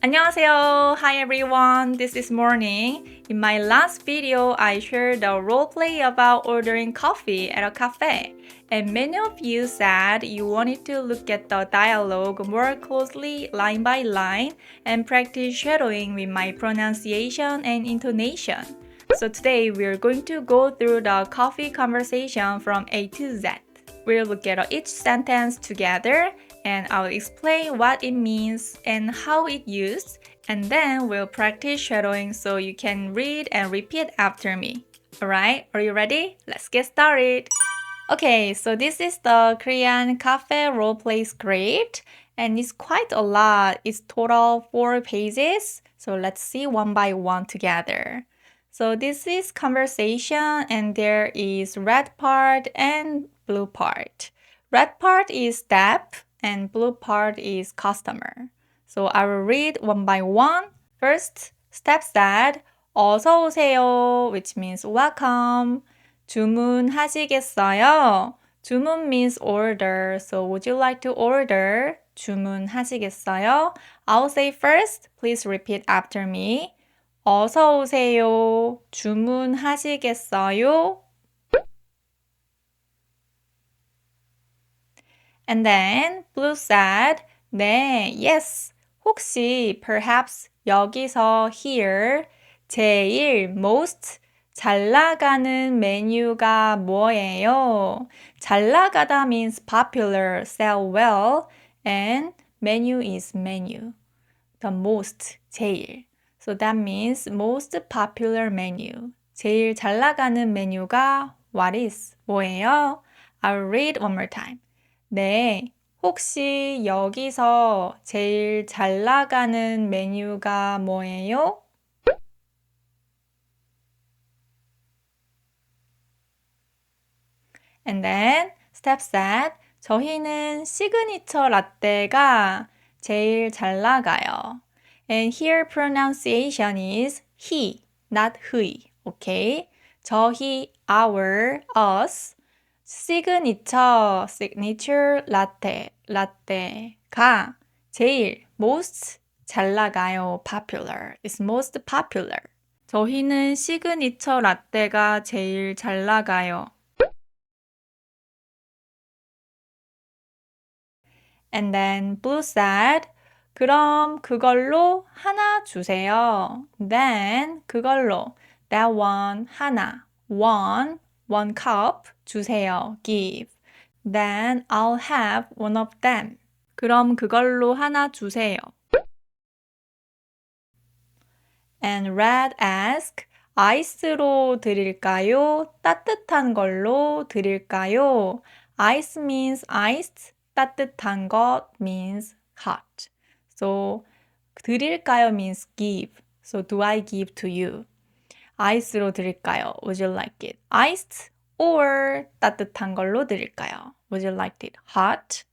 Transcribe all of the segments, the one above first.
안녕하세요. Hi everyone. This is Morning. In my last video, I shared a role play about ordering coffee at a cafe. And many of you said you wanted to look at the dialogue more closely, line by line, and practice shadowing with my pronunciation and intonation. So today we're going to go through the coffee conversation from A to Z. We'll look at each sentence together and I'll explain what it means and how it's used, and then we'll practice shadowing so you can read and repeat after me. Alright, are you ready? Let's get started! Okay, so this is the Korean cafe roleplay script, and it's quite a lot. It's total 4 pages, so let's see one by one together. So this is conversation, and there is red part and blue part. Red part is step, and blue part is customer. So I will read one by one. First, step said, 어서 오세요, which means welcome. 주문하시겠어요? 주문 means order. So would you like to order? 주문하시겠어요? I'll say first. Please repeat after me. 어서 오세요. 주문하시겠어요? And then Blue said, 네, yes. 혹시 perhaps 여기서 here 제일 most 잘 나가는 메뉴가 뭐예요? 잘 나가다 means popular, sell well, and menu is menu. The most, 제일. So that means most popular menu. 제일 잘 나가는 메뉴가 what is, 뭐예요? I'll read one more time. 네, 혹시 여기서 제일 잘 나가는 메뉴가 뭐예요? And then step said, 저희는 시그니처 라떼가 제일 잘 나가요. And here pronunciation is he, not he. Okay? 저희, our, us. signature 라떼가 제일 most 잘 나가요. popular. is most popular. 저희는 시그니처 라떼가 제일 잘 나가요. And then Blue said, 그럼 그걸로 하나 주세요. Then 그걸로 that one 하나 one cup 주세요. Give. Then I'll have one of them. 그럼 그걸로 하나 주세요. And Red asked, 아이스로 드릴까요? 따뜻한 걸로 드릴까요? Ice means iced. 따뜻한 것 means hot. So 드릴까요 means give. So do I give to you? 아이스로 드릴까요? Would you like it iced or 따뜻한 걸로 드릴까요? Would you like it hot?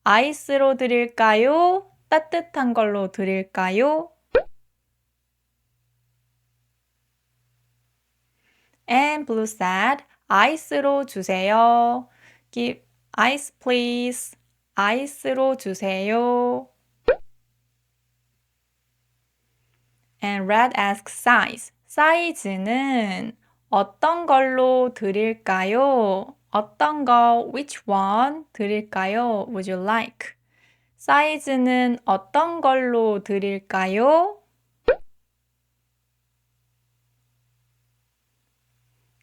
아이스로 드릴까요? 따뜻한 걸로 드릴까요? And Blue said, 아이스로 주세요. Give ice please. 아이스로 주세요. And Red asks size. 사이즈는 어떤 걸로 드릴까요? 어떤 거, which one 드릴까요? Would you like? 사이즈는 어떤 걸로 드릴까요?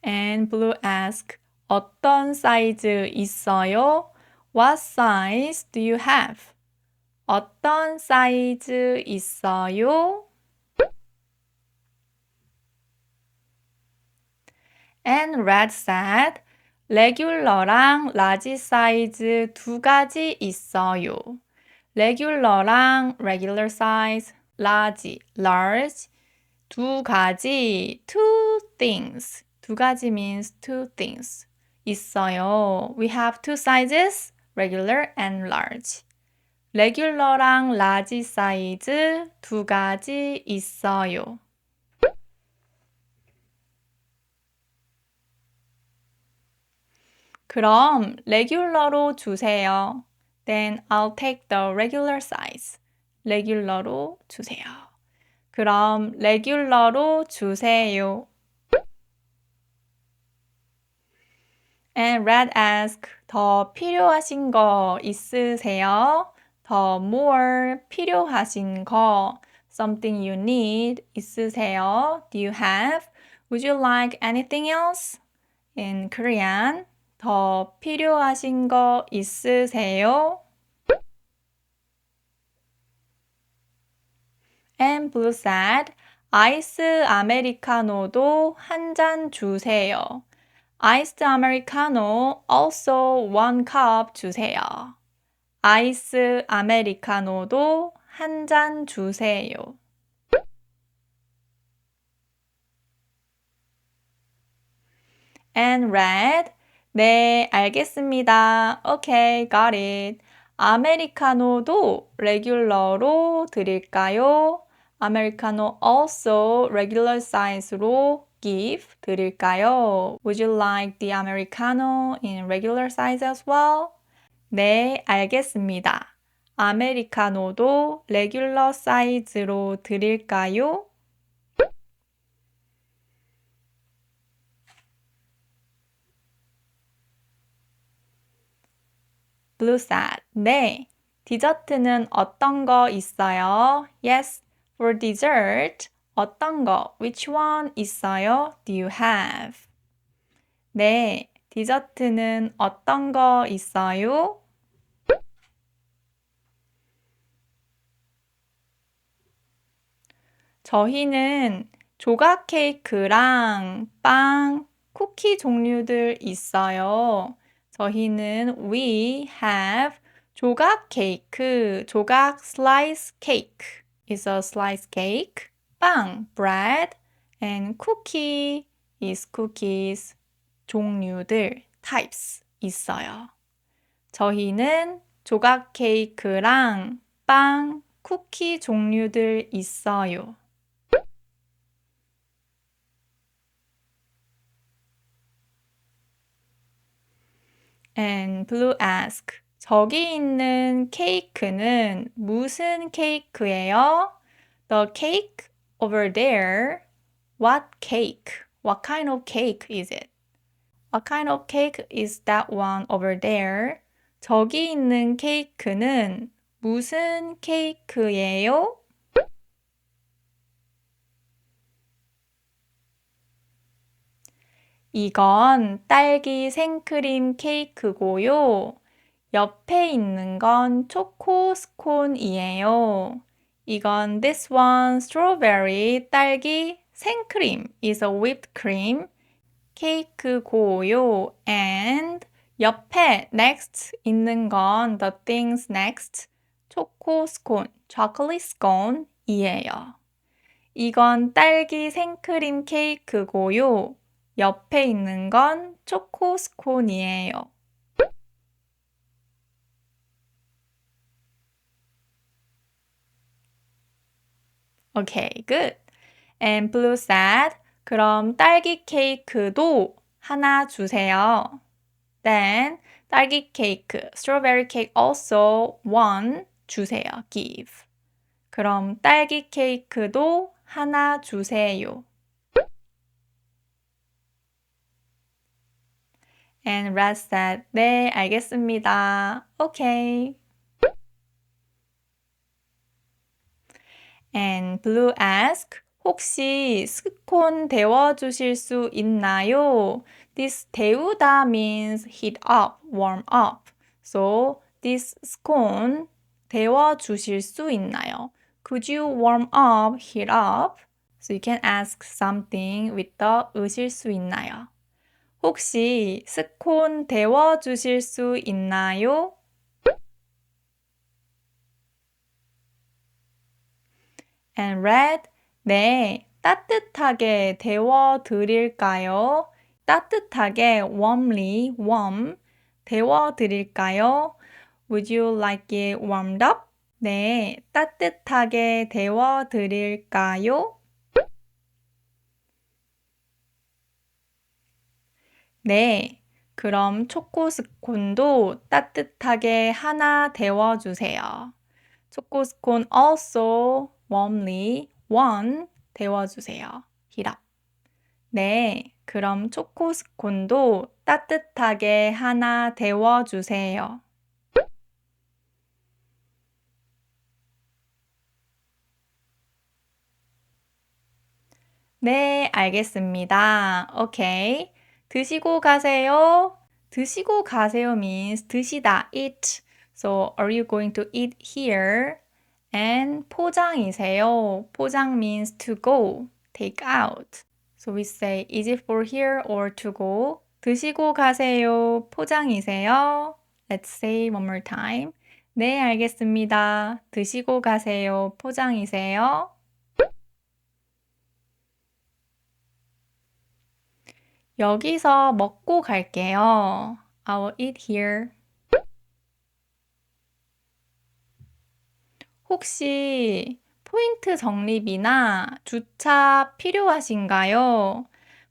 And Blue asked, 어떤 사이즈 있어요? What size do you have? 어떤 사이즈 있어요? And Red said, 레귤러랑 라지 사이즈 두 가지 있어요. 레귤러랑 regular size, 라지, large, 두 가지, two things. 두 가지 means two things. 있어요. We have two sizes, regular and large. 레귤러랑 라지 사이즈 두 가지 있어요. 그럼 레귤러로 주세요. Then I'll take the regular size. 레귤러로 주세요. 그럼 레귤러로 주세요. And Red ask, 더 필요하신 거 있으세요? 더 more 필요하신 거 something you need 있으세요? Do you have? Would you like anything else? In Korean, 더 필요하신 거 있으세요? And Blue said, 아이스 아메리카노도 한 잔 주세요. Iced Americano, also one cup 주세요. 아이스 아메리카노도 한 잔 주세요. And Red, 네, 알겠습니다. Okay, got it. 아메리카노도 레귤러로 드릴까요? 아메리카노 also regular size로 give 드릴까요? Would you like the Americano in regular size as well? 네, 알겠습니다. 아메리카노도 레귤러 사이즈로 드릴까요? Blue said, 네. 디저트는 어떤 거 있어요? Yes, for dessert. 어떤 거? Which one 있어요? Do you have? 네. 디저트는 어떤 거 있어요? 저희는 조각 케이크랑 빵, 쿠키 종류들 있어요. 저희는 we have 조각 케이크, 조각 slice cake is a slice cake. 빵, bread, and cookie is cookies. 종류들, types 있어요. 저희는 조각 케이크랑 빵, 쿠키 종류들 있어요. And Blue ask, 저기 있는 케이크는 무슨 케이크예요? The cake over there. What cake? What kind of cake is it? What kind of cake is that one over there? 저기 있는 케이크는 무슨 케이크예요? 이건 딸기 생크림 케이크고요. 옆에 있는 건 초코 스콘이에요. 이건 this one strawberry 딸기 생크림 is a whipped cream 케이크고요. And 옆에 next 있는 건 the things next 초코 스콘 chocolate scone이에요. 이건 딸기 생크림 케이크고요. 옆에 있는 건 초코 스콘이에요. Okay, good. And Blue said, 그럼 딸기 케이크도 하나 주세요. Then 딸기 케이크, strawberry cake also one 주세요. Give. 그럼 딸기 케이크도 하나 주세요. And Red said, 네, 알겠습니다. Okay. And Blue asked, 혹시 스콘 데워주실 수 있나요? This 데우다 means heat up, warm up. So this scone 데워주실 수 있나요? Could you warm up, heat up? So you can ask something with the 으실 수 있나요? 혹시 스콘 데워주실 수 있나요? And Red, 네, 따뜻하게 데워 드릴까요? 따뜻하게 warmly, warm, 데워 드릴까요? Would you like it warmed up? 네, 따뜻하게 데워 드릴까요? 네, 그럼 초코 스콘도 따뜻하게 하나 데워 주세요. 초코스콘 also warmly 1 데워주세요. heat up. 네, 그럼 초코스콘도 따뜻하게 하나 데워주세요. 네, 알겠습니다. 오케이. 드시고 가세요. 드시고 가세요 means 드시다, eat. So, are you going to eat here? And 포장이세요. 포장 means to go, take out. So we say, is it for here or to go? 드시고 가세요. 포장이세요. Let's say one more time. 네, 알겠습니다. 드시고 가세요. 포장이세요. 여기서 먹고 갈게요. I will eat here. 혹시 포인트 적립이나 주차 필요하신가요?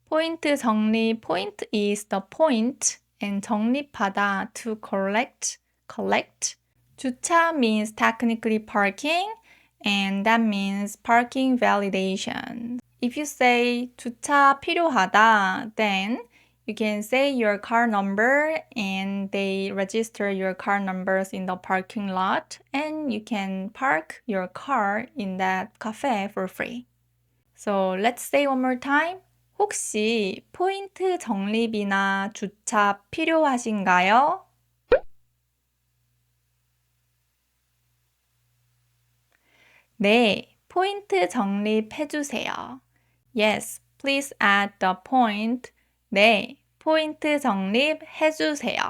포인트 적립, point is the point, and 적립하다, to collect. 주차 means technically parking, and that means parking validation. If you say 주차 필요하다, then you can say your car number and they register your car numbers in the parking lot and you can park your car in that cafe for free. So let's say one more time. 혹시 포인트 적립이나 주차 필요하신가요? 네, 포인트 적립해주세요. Yes, please add the point. 네, 포인트 적립해주세요.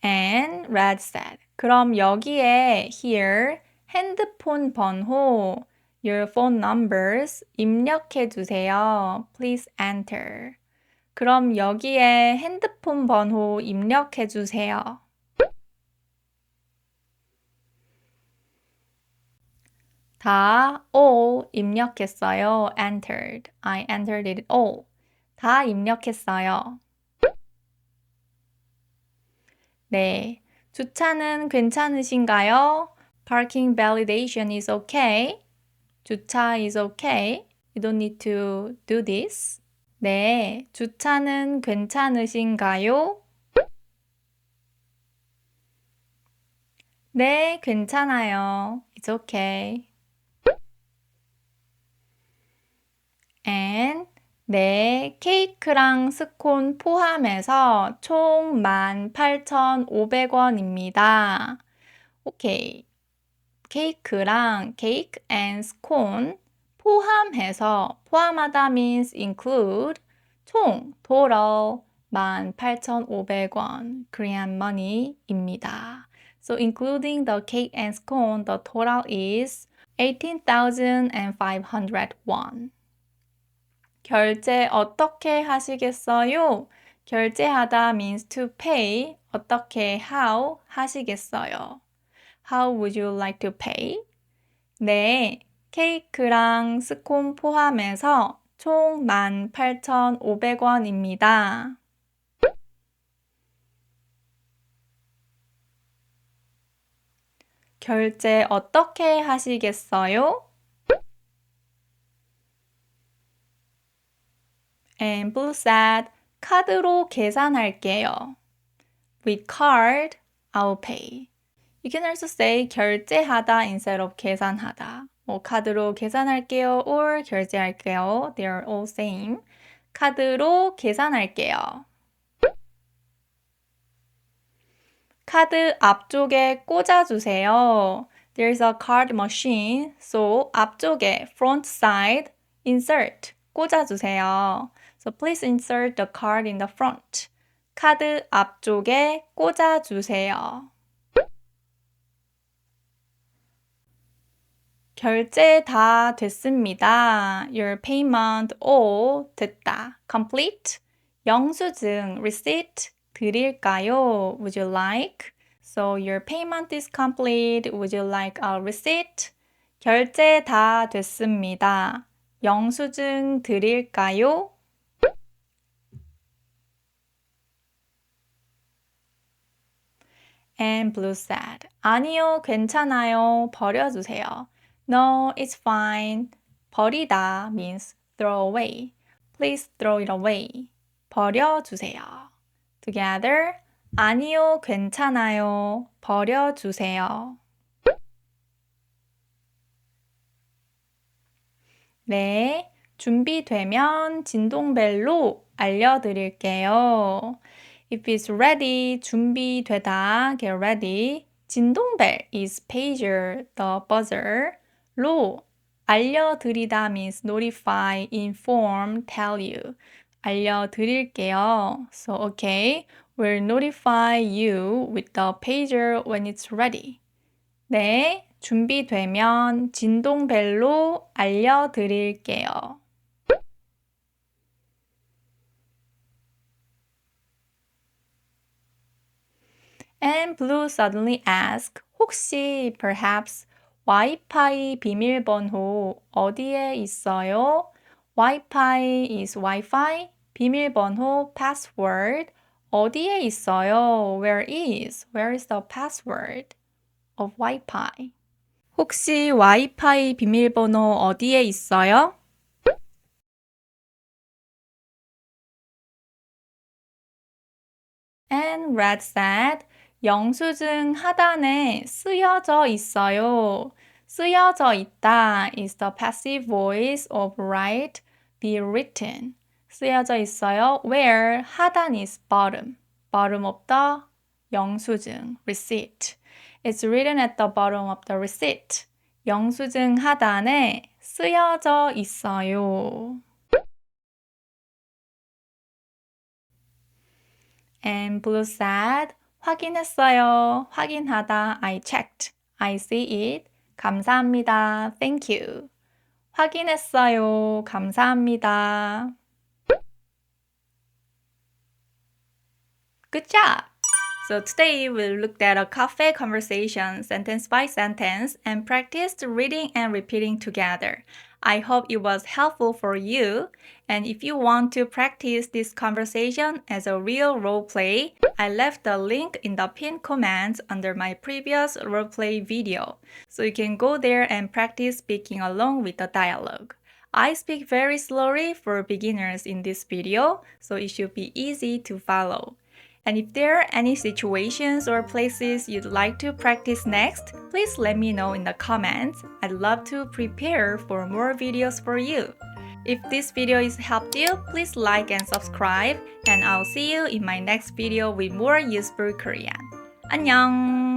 And Red said, 그럼 여기에 here 핸드폰 번호, your phone numbers 입력해주세요. Please enter. 그럼 여기에 핸드폰 번호 입력해주세요. 다 all 입력했어요. entered. I entered it all. 다 입력했어요. 네. 주차는 괜찮으신가요? Parking validation is okay. 주차 is okay. You don't need to do this. 네. 주차는 괜찮으신가요? 네, 괜찮아요. It's okay. And 네, 케이크랑 스콘 포함해서 총 18,500원입니다. 오케이. 케이크랑 cake and scone 포함해서 포함하다 means include 총 total 18,500원 Korean money입니다. So including the cake and scone, the total is 18,500 won. 결제 어떻게 하시겠어요? 결제하다 means to pay. 어떻게 how 하시겠어요? How would you like to pay? 네, 케이크랑 스콘 포함해서 총 18,500원입니다. 결제 어떻게 하시겠어요? And Blue said, 카드로 계산할게요. With card, I'll pay. You can also say 결제하다 instead of 계산하다. 뭐 카드로 계산할게요 or 결제할게요. They are all same. 카드로 계산할게요. 카드 앞쪽에 꽂아주세요. There's a card machine, so 앞쪽에 front side insert 꽂아주세요. So please insert the card in the front. 카드 앞쪽에 꽂아주세요. 결제 다 됐습니다. Your payment all 됐다. Complete. 영수증 receipt 드릴까요? Would you like? So your payment is complete. Would you like a receipt? 결제 다 됐습니다. 영수증 드릴까요? And Blue said, 아니요, 괜찮아요. 버려주세요. No, it's fine. 버리다 means throw away. Please throw it away. 버려주세요. Together, 아니요, 괜찮아요. 버려주세요. 네, 준비되면 진동벨로 알려드릴게요. If it's ready, 준비되다, get ready. 진동벨 is pager, the buzzer. 로, 알려드리다 means notify, inform, tell you. 알려드릴게요. So, okay, we'll notify you with the pager when it's ready. 네, 준비되면 진동벨로 알려드릴게요. And Blue suddenly asked, 혹시 perhaps 와이파이 비밀번호 어디에 있어요? 와이파이 is Wi-Fi, 비밀번호 password 어디에 있어요? Where is the password of Wi-Fi? 혹시 와이파이 비밀번호 어디에 있어요? And Red said, 영수증 하단에 쓰여져 있어요. 쓰여져 있다 is the passive voice of write, be written. 쓰여져 있어요. Where 하단 is bottom. Bottom of the 영수증, receipt. It's written at the bottom of the receipt. 영수증 하단에 쓰여져 있어요. And Blue said, 확인했어요. 확인하다, I checked. I see it. 감사합니다. Thank you. 확인했어요. 감사합니다. Good job! So today we looked at a cafe conversation sentence by sentence and practiced reading and repeating together. I hope it was helpful for you. And if you want to practice this conversation as a real role play, I left the link in the pinned comments under my previous roleplay video. So you can go there and practice speaking along with the dialogue. I speak very slowly for beginners in this video, so it should be easy to follow. And if there are any situations or places you'd like to practice next, please let me know in the comments. I'd love to prepare for more videos for you. If this video has helped you, please like and subscribe, and I'll see you in my next video with more useful Korean. 안녕!